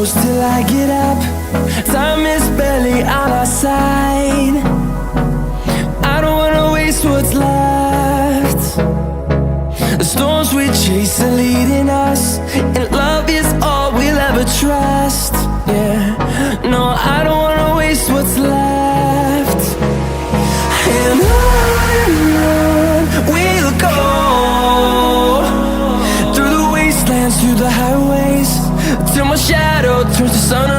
close till I get up. Time is barely on our side. I don't wanna waste what's left. The storms we chase are leading us, and love is all we'll ever trust. Yeah, no, I don't wanna waste what's left. And on we'll go, through the wastelands, through the highways, till my shadow turns to sun